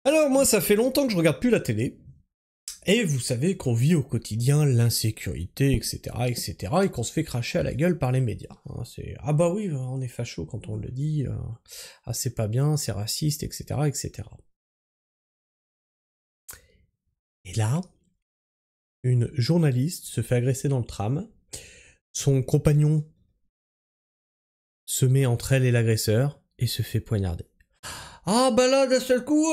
Alors moi, ça fait longtemps que je regarde plus la télé. Et vous savez qu'on vit au quotidien l'insécurité, etc., etc., et qu'on se fait cracher à la gueule par les médias. Hein, c'est ah bah oui, on est facho quand on le dit, ah c'est pas bien, c'est raciste, etc., etc. Et là, une journaliste se fait agresser dans le tram, son compagnon se met entre elle et l'agresseur et se fait poignarder. Ah bah là, d'un seul coup,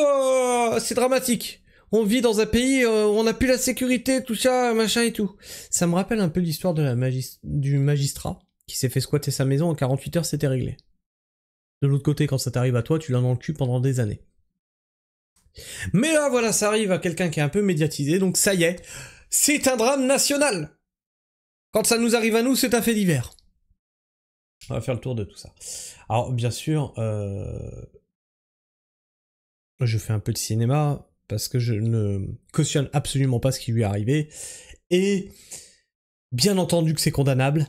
c'est dramatique. On vit dans un pays où on n'a plus la sécurité, tout ça, machin et tout. Ça me rappelle un peu l'histoire de du magistrat qui s'est fait squatter sa maison en 48 heures, c'était réglé. De l'autre côté, quand ça t'arrive à toi, tu l'as dans le cul pendant des années. Mais là, voilà, ça arrive à quelqu'un qui est un peu médiatisé, donc ça y est, c'est un drame national. Quand ça nous arrive à nous, c'est un fait divers. On va faire le tour de tout ça. Alors, bien sûr, je fais un peu de cinéma, parce que je ne cautionne absolument pas ce qui lui est arrivé, et bien entendu que c'est condamnable,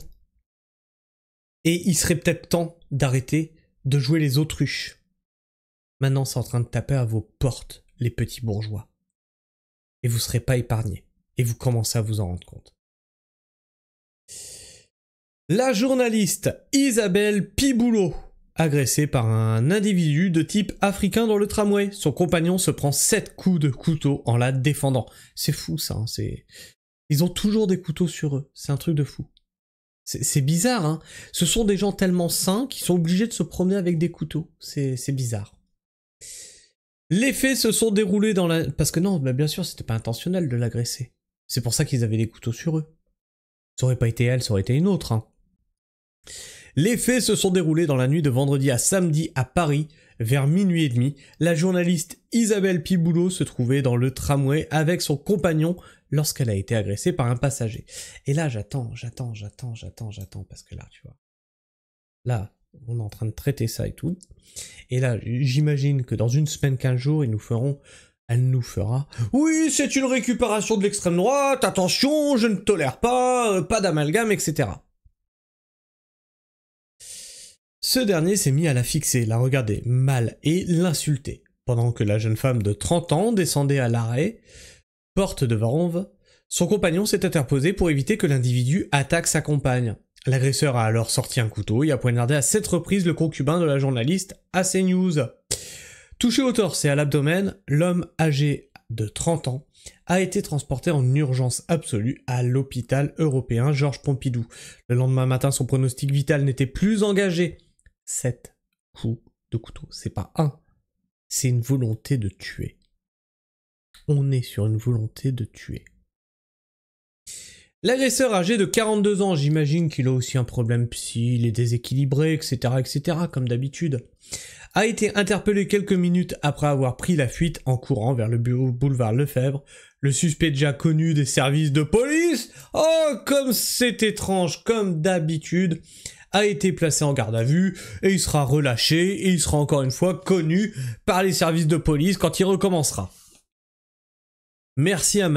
et il serait peut-être temps d'arrêter de jouer les autruches. Maintenant, c'est en train de taper à vos portes, les petits bourgeois. Et vous serez pas épargnés, et vous commencez à vous en rendre compte. La journaliste Isabelle Piboulot, agressée par un individu de type africain dans le tramway. Son compagnon se prend 7 coups de couteau en la défendant. C'est fou ça, hein, ils ont toujours des couteaux sur eux, c'est un truc de fou. C'est bizarre, hein. Ce sont des gens tellement sains qui sont obligés de se promener avec des couteaux. C'est bizarre. Les faits se sont déroulés dans la... Parce que non, bah bien sûr, c'était pas intentionnel de l'agresser. C'est pour ça qu'ils avaient des couteaux sur eux. Ça aurait pas été elle, ça aurait été une autre, hein. Les faits se sont déroulés dans la nuit de vendredi à samedi à Paris, vers minuit et demi. La journaliste Isabelle Piboulot se trouvait dans le tramway avec son compagnon lorsqu'elle a été agressée par un passager. Et là, j'attends, parce que là, tu vois. Là, on est en train de traiter ça et tout. Et là, j'imagine que dans une semaine, 15 jours, elle nous fera « Oui, c'est une récupération de l'extrême droite, attention, je ne tolère pas, pas d'amalgame, etc. » Ce dernier s'est mis à la fixer, la regarder mal et l'insulter, pendant que la jeune femme de 30 ans descendait à l'arrêt, porte de Vanves. Son compagnon s'est interposé pour éviter que l'individu attaque sa compagne. L'agresseur a alors sorti un couteau et a poignardé à 7 reprises le concubin de la journaliste à CNews. Touché au torse et à l'abdomen, l'homme âgé de 30 ans a été transporté en urgence absolue à l'hôpital européen Georges Pompidou. Le lendemain matin, son pronostic vital n'était plus engagé. 7 coups de couteau, c'est pas un, c'est une volonté de tuer. On est sur une volonté de tuer. L'agresseur âgé de 42 ans, j'imagine qu'il a aussi un problème psy, il est déséquilibré, etc., comme d'habitude, a été interpellé quelques minutes après avoir pris la fuite en courant vers le boulevard Lefebvre. Le suspect déjà connu des services de police, oh comme c'est étrange, comme d'habitude, a été placé en garde à vue et il sera relâché et il sera encore une fois connu par les services de police quand il recommencera. Merci à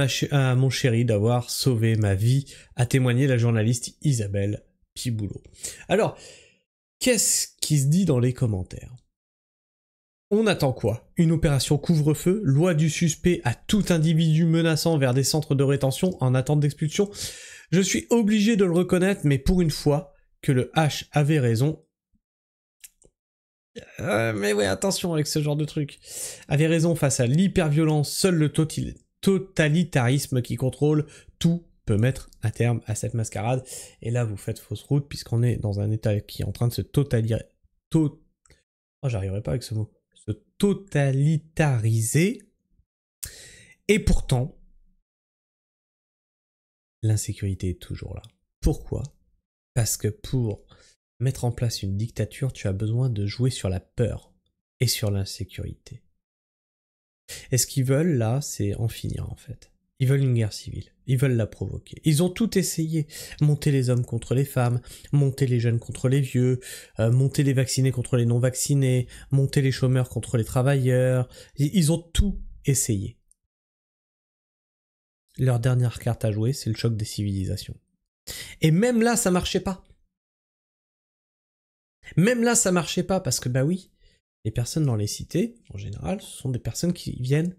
mon chéri d'avoir sauvé ma vie, a témoigné la journaliste Isabelle Piboulot. Alors, qu'est-ce qui se dit dans les commentaires ? On attend quoi ? Une opération couvre-feu, loi du suspect à tout individu menaçant vers des centres de rétention en attente d'expulsion. Je suis obligé de le reconnaître, mais pour une fois que le H avait raison. Mais ouais, attention avec ce genre de truc. Avait raison face à l'hyperviolence, seul le totalitarisme qui contrôle tout peut mettre un terme à cette mascarade. Et là, vous faites fausse route puisqu'on est dans un état qui est en train de se j'arriverai pas avec ce mot. Se totalitarisé. Et pourtant, l'insécurité est toujours là. Pourquoi ? Parce que pour mettre en place une dictature, tu as besoin de jouer sur la peur et sur l'insécurité. Et ce qu'ils veulent là, c'est en finir en fait. Ils veulent une guerre civile, ils veulent la provoquer. Ils ont tout essayé. Monter les hommes contre les femmes, monter les jeunes contre les vieux, monter les vaccinés contre les non-vaccinés, monter les chômeurs contre les travailleurs. Ils ont tout essayé. Leur dernière carte à jouer, c'est le choc des civilisations. Et même là, ça marchait pas. Même là, ça marchait pas parce que bah oui, Les personnes dans les cités, en général, ce sont des personnes qui viennent,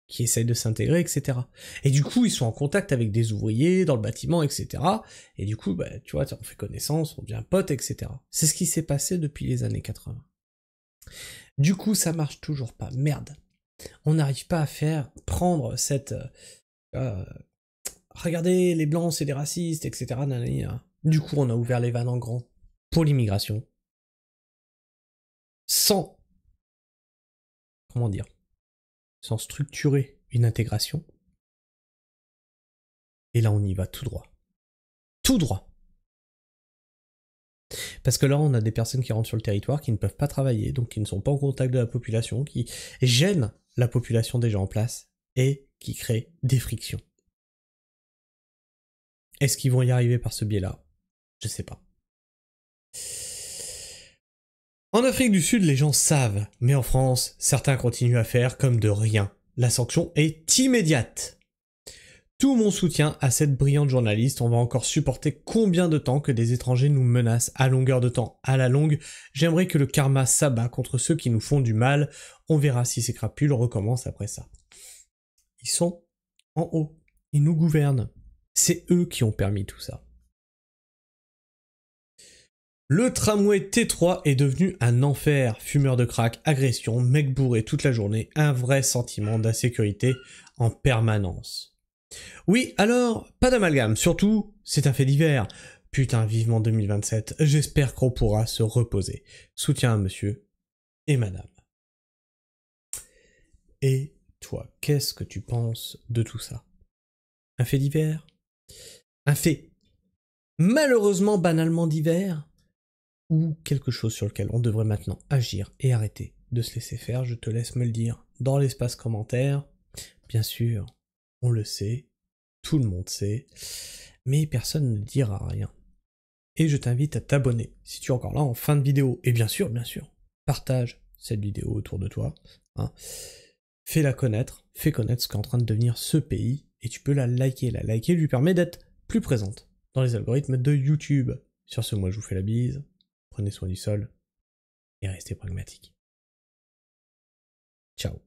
qui essayent de s'intégrer, etc. Et du coup, ils sont en contact avec des ouvriers, dans le bâtiment, etc. Et du coup, bah, tu vois, on fait connaissance, on devient pote, etc. C'est ce qui s'est passé depuis les années 80. Du coup, ça marche toujours pas. Merde. On n'arrive pas à prendre cette... regardez, les blancs, c'est des racistes, etc. Nanana. Du coup, on a ouvert les vannes en grand pour l'immigration. Sans... Comment dire, sans structurer une intégration. Et là, on y va tout droit. Tout droit. Parce que là, on a des personnes qui rentrent sur le territoire, qui ne peuvent pas travailler, donc qui ne sont pas en contact de la population, qui gênent la population déjà en place, et qui créent des frictions. Est-ce qu'ils vont y arriver par ce biais-là? Je sais pas. En Afrique du Sud, les gens savent, mais en France, certains continuent à faire comme de rien. La sanction est immédiate. Tout mon soutien à cette brillante journaliste, on va encore supporter combien de temps que des étrangers nous menacent à longueur de temps. À la longue, j'aimerais que le karma s'abat contre ceux qui nous font du mal, on verra si ces crapules recommencent après ça. Ils sont en haut, ils nous gouvernent. C'est eux qui ont permis tout ça. Le tramway T3 est devenu un enfer. Fumeurs de crack, agressions, mecs bourrés toute la journée, un vrai sentiment d'insécurité en permanence. Oui, alors, pas d'amalgame, surtout, c'est un fait divers. Putain, vivement 2027, j'espère qu'on pourra se reposer. Soutien à monsieur et madame. Et toi, qu'est-ce que tu penses de tout ça? Un fait divers? Un fait malheureusement banalement divers? Ou quelque chose sur lequel on devrait maintenant agir et arrêter de se laisser faire? Je te laisse me le dire dans l'espace commentaire. Bien sûr, on le sait, tout le monde sait, mais personne ne dira rien. Et je t'invite à t'abonner si tu es encore là en fin de vidéo. Et bien sûr, partage cette vidéo autour de toi. Hein. Fais-la connaître, fais connaître ce qu'est en train de devenir ce pays, et tu peux la liker. La liker lui permet d'être plus présente dans les algorithmes de YouTube. Sur ce, moi je vous fais la bise, prenez soin du sol, et restez pragmatiques. Ciao.